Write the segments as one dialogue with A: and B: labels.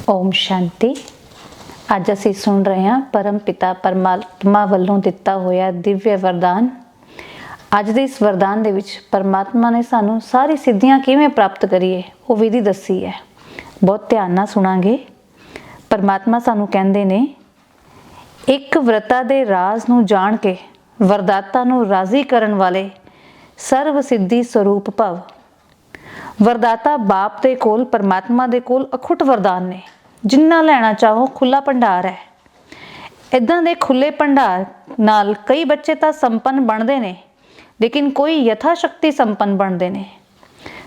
A: ओम शांति। अज असी सुन रहे हैं परम पिता परमात्मा वालों दिता होया दिव्य वरदान। अज दे इस वरदान दे विच परमात्मा ने सानू सारी सिद्धियां किवें प्राप्त करिए वो विधि दसी है। बहुत ध्यान नाल सुनांगे। परमात्मा सानू कहंदे ने, एक व्रता दे राज नू जाण के वरदाता नू राजी करन वाले सर्व सिद्धि स्वरूप भव। वरदाता बाप दे कोल परमात्मा दे कोल अखुट वरदान ने, जिन्ना लेना चाहो खुला भंडार है। इदां दे खुले भंडार नाल कई बच्चे तां संपन्न बनते ने, लेकिन कोई यथाशक्ति संपन्न बनते ने।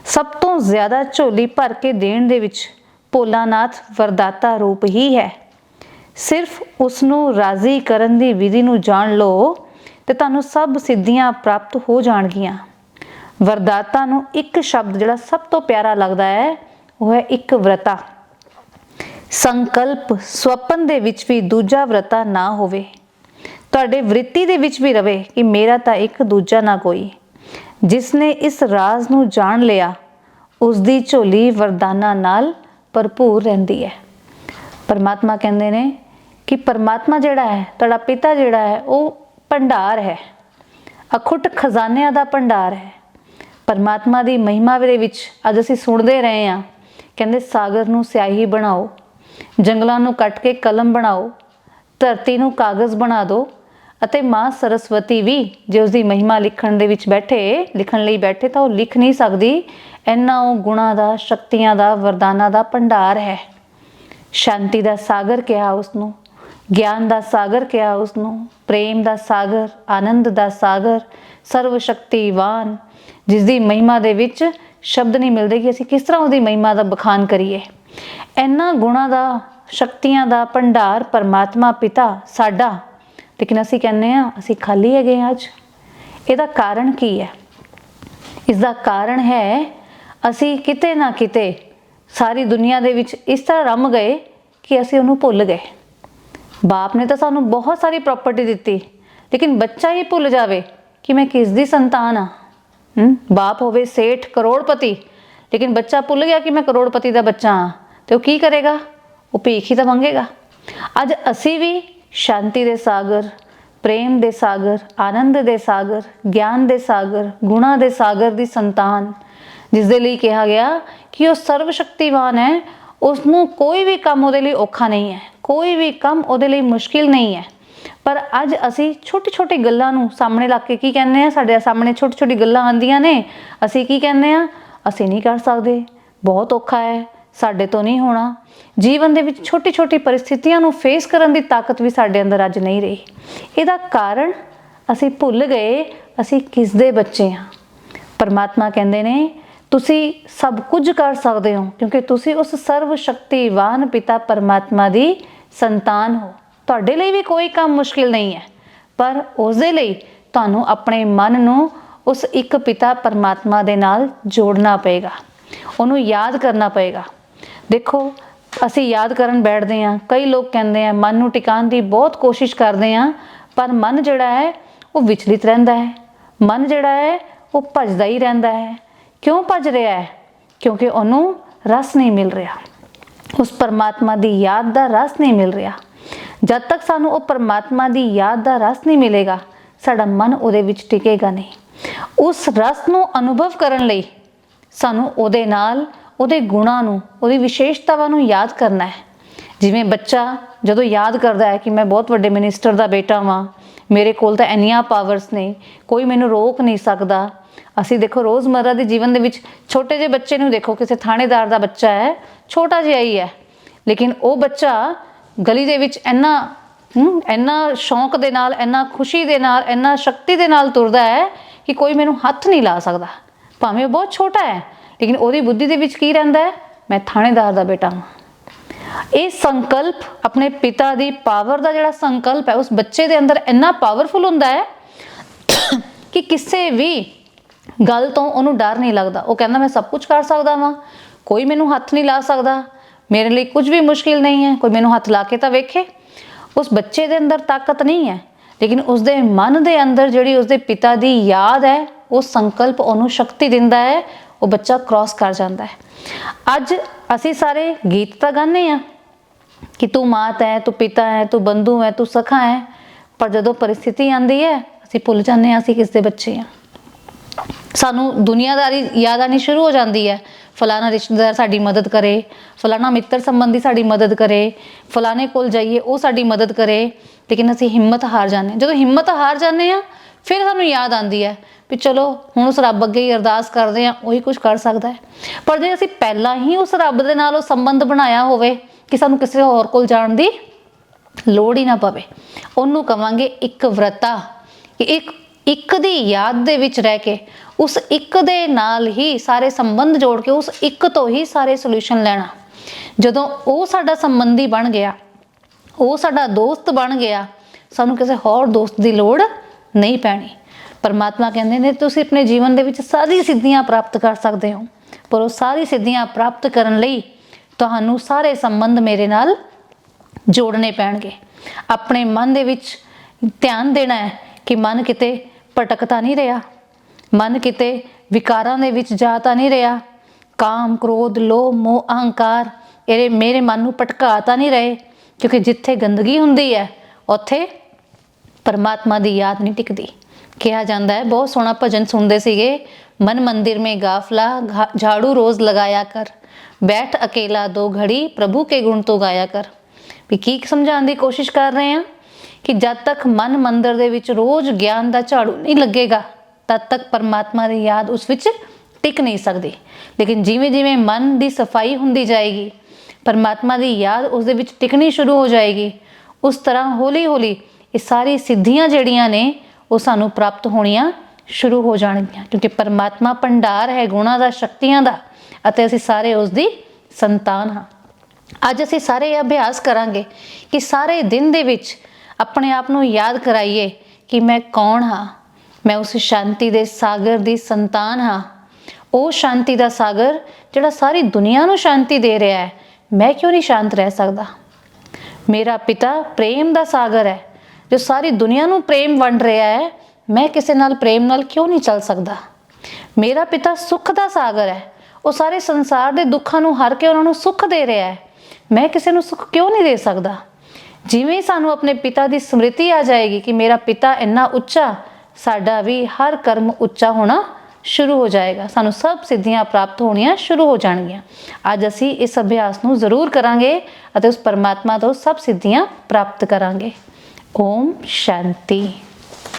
A: सब तो ज्यादा झोली भर के देण दे विच भोलानाथ वरदाता रूप ही है। सिर्फ उसनू राजी करन दी विधि नू जान लो ते तुहानू सब सिद्धियां प्राप्त हो जाणगियां। वरदाता नू एक शब्द जिहड़ा सब तो प्यारा लगता है वह है एक व्रता। संकल्प स्वप्न दे विच भी दूजा व्रता ना होवे, तुहाडे वृत्ति दे विच भी रवे कि मेरा तां एक दूजा ना कोई। जिसने इस राज नू जान लिया उसदी झोली वरदाना नाल भरपूर रहिंदी है। परमात्मा कहंदे ने कि परमात्मा जिहड़ा है, तुहाडा पिता जिहड़ा है, वो भंडार है, अखुट खजानिਆਂ दा भंडार है। परमात्मा दी महिमा दे विच अज असीं सुणदे रहे हां, कहंदे सागर नू स्याही बनाओ, जंगलां नू कट के कलम बनाओ, धरती नू कागज़ बना दो। अते माँ सरस्वती भी जे उसकी महिमा लिखण दे विच लिखण लई बैठे तो लिख नहीं सकती। इन्ना वो गुणां दा, शक्तियां दा, वरदानां दा भंडार है। शांति दा सागर कहा उसनू, ज्ञान दा सागर कहा उसनू, प्रेम दा सागर, आनंद दा सागर, सर्वशक्तिवान, जिसकी महिमा दे विच शब्द नहीं मिलते कि असीं किस तरह उसकी महिमा का बखान करिए। इन्ना गुणां दा, शक्तियां दा भंडार परमात्मा पिता साडा, लेकिन असीं कहने असीं खाली है अज। इहदा कारण की है? इसका कारण है असीं किते ना किते सारी दुनिया दे विच इस तरह रम गए कि असीं उहनूं भुल गए। बाप ने तो सानू बहुत सारी प्रॉपर्टी दिती, लेकिन बच्चा ही भुल जावे कि मैं किसदी संतान हाँ। बाप होवे सेठ करोड़पति, लेकिन बच्चा भुल गया कि मैं करोड़पति का बच्चा हाँ, तो की करेगा? वो भीख ही तो मंगेगा। अज असी भी शांति दे सागर, प्रेम दे सागर, आनंद दे सागर, ज्ञान दे सागर, गुणा दे सागर दी संतान, जिस दे लई कहा गया कि वो सर्वशक्तिवान है। उसनू कोई भी काम उहदे लई औखा नहीं है, कोई भी काम उहदे लई मुश्किल नहीं है। पर अज असी छोटी छोटी गल्लां नू सामने ला के की कहने आ, साडे सामने छोटी छोटी गल्लां आंदियां ने, असी की कहने आ, असी नहीं कर सकते, बहुत औखा है, साडे तो नहीं होना। जीवन दे विच छोटी छोटी परिस्थितियां नू फेस करन दी ताकत भी साडे अंदर अज नहीं रही। इहदा कारण असी भुल गए असी किस दे बच्चे हाँ। परमात्मा कहंदे ने तुसी सब कुछ कर सकते हो, क्योंकि तुसी उस सर्वशक्तिवान पिता परमात्मा दी संतान हो। तुहाडे लई भी कोई काम मुश्किल नहीं है, पर उस दे लई तुहानू अपने मन नू उस एक पिता परमात्मा दे नाल जोड़ना पएगा, उन्होंने याद करना पएगा। देखो असी याद करन बैठते हैं, कई लोग कहते हैं मन नू टिकाण दी बहुत कोशिश करते हैं, पर मन जिहड़ा है वो विचलित रहिंदा है, मन जिहड़ा है वो भजदा ही रहिंदा है। क्यों भज रहा है? क्योंकि उन्होंने रस नहीं मिल रहा, उस परमात्मा दी याद दा रस नहीं मिल रहा। जब तक सानू वो परमात्मा दी याद दा रस नहीं मिलेगा, साडा मन उहदे विच टिकेगा नहीं। उस रस नू अनुभव करन लई सानू उहदे नाल उहदे गुणां नू, उहदी विशेषतावां नू याद करना है। जिवें बच्चा जदों याद करदा है कि मैं बहुत वड्डे मिनिस्टर दा बेटा वां, मेरे कोल तां इन्नियां पावर्स ने, कोई मैनू रोक नहीं सकदा। असी देखो रोज़मर्रा दे जीवन दे विच छोटे जे बच्चे नू देखो, किसी थाणेदार दा बच्चा है, छोटा जिहा ही है, लेकिन वो बच्चा गली दे विच इन्ना शौक दे नाल, इन्ना खुशी दे नाल, इन्ना शक्ति दे नाल तुरदा है कि कोई मैनू हत्थ नहीं ला सकदा। भावें वो बहुत छोटा है, लेकिन उहदी बुद्धि दे विच की रहिंदा है, मैं थाणेदार दा बेटा हां। ये संकल्प अपने पिता दी पावर दा जिहड़ा संकल्प है उस बच्चे दे अंदर इन्ना पावरफुल हुंदा है कि किसी भी गल तो उन्होंने डर नहीं लगता। वो कहना मैं सब कुछ कर सकता वां, कोई मैनू हत्थ नहीं ला सकता, मेरे लिए कुछ भी मुश्किल नहीं है, कोई मैनू हत्थ ला के तो वेखे। उस बच्चे दे अंदर ताकत नहीं है, लेकिन उसके मन के अंदर जिहड़ी उसके पिता की याद है वो संकल्प उन्होंने शक्ति दिंदा है, वो बच्चा क्रॉस कर जाता है। अज असी सारे गीत तो गाने हैं, कि तू मात है, तू पिता है, तू बंधु है, तू सखा है, पर जदों परिस्थिति आती है असीं भुल जाते हैं असीं किस दे बच्चे हैं। सानू दुनियादारी याद आनी शुरू हो जाती है, फलाना रिश्तेदार साडी मदद करे, फलाना मित्र संबंधी साडी मदद करे, फलाने कोल जाइए वो साडी मदद करे, लेकिन असीं हिम्मत हार जाने। जदों हिम्मत हार जाने आ फिर सानू याद आती है भी चलो हुण उस रब अगे ही अरदास करते हैं, वही कुछ कर सकता है। पर जे असीं पहला ही उस रब दे नाल संबंध बनाया होवे कि सानू किसी होर कोल जाण दी लोड़ ही ना पवे, उहनूं कवांगे एक व्रता, कि एक दी याद दे विच रह के उस एक दे नाल ही सारे संबंध जोड़ के उस एक तो ही सारे सोल्यूशन लेना। जदों वो साडा संबंधी बन गया, वो साडा दोस्त बन गया, सानू किसी होर दोस्त की लोड़ नहीं पैनी। परमात्मा कहते ने तुसीं अपने जीवन दे विच सारी सिद्धियां प्राप्त कर सकते हो, पर वो सारी सिद्धियां प्राप्त करन लई तुहानू सारे संबंध मेरे नाल जोड़ने पैणगे। अपने मन दे विच ध्यान देना है कि मन किते भटकता नहीं रहा, मन किते विकारां दे विच जाता नहीं रहा, काम क्रोध लोभ मोह अहंकार ये मेरे मन नूं भटकाता नहीं रहे, क्योंकि जिथे गंदगी हुंदी है उत्थे परमात्मा दी याद नहीं टिकदी। कहा जाता है, बहुत सोहना भजन सुनते सीगे, मन मंदिर में गाफला झाड़ू रोज लगाया कर, बैठ अकेला दो घड़ी प्रभु के गुण तो गाया कर। भी की समझाने की कोशिश कर रहे हैं कि जब तक मन मंदिर दे विच रोज ज्ञान का झाड़ू नहीं लगेगा तब तक परमात्मा की याद उस विच टिक नहीं सकती। लेकिन जिमें जिमें मन की सफाई होंदी जाएगी, परमात्मा की याद उस दे विच टिकनी शुरू हो जाएगी, उस तरह हौली हौली ये सारी सिद्धियां जड़ियां ने वो सानू प्राप्त होनियां शुरू हो जाणगियां, क्योंकि परमात्मा भंडार है गुणां दा शक्तियां दा, अते असीं सारे उसदी संतान हाँ। अज असीं सारे अभ्यास करांगे कि सारे दिन दे विच अपने आप नूं याद कराइए कि मैं कौन हाँ, मैं उस शांति दे सागर दी संतान हाँ। वो शांति दा सागर जिहड़ा सारी दुनिया नूं शांति दे रहा है, मैं क्यों नहीं शांत रह सकदा। मेरा पिता प्रेम दा सागर है जो सारी दुनिया नूं प्रेम वंड रहा है, मैं किसी नाल प्रेम नाल क्यों नहीं चल सकदा। मेरा पिता सुख दा सागर है, वो सारे संसार दे दुखां नूं हर के उन्हां नूं सुख दे रहा है, मैं किसी नूं सुख क्यों नहीं दे सकदा। जिवें सानू अपने पिता की स्मृति आ जाएगी कि मेरा पिता इन्ना उच्चा, साडा भी हर कर्म उच्चा होना शुरू हो जाएगा, सानू सब सिद्धियां प्राप्त होनियां शुरू हो जाणगियां। अज असीं इस अभ्यास नूं जरूर करांगे अते उस परमात्मा तो सब सिद्धियां प्राप्त करांगे। ओम शांति।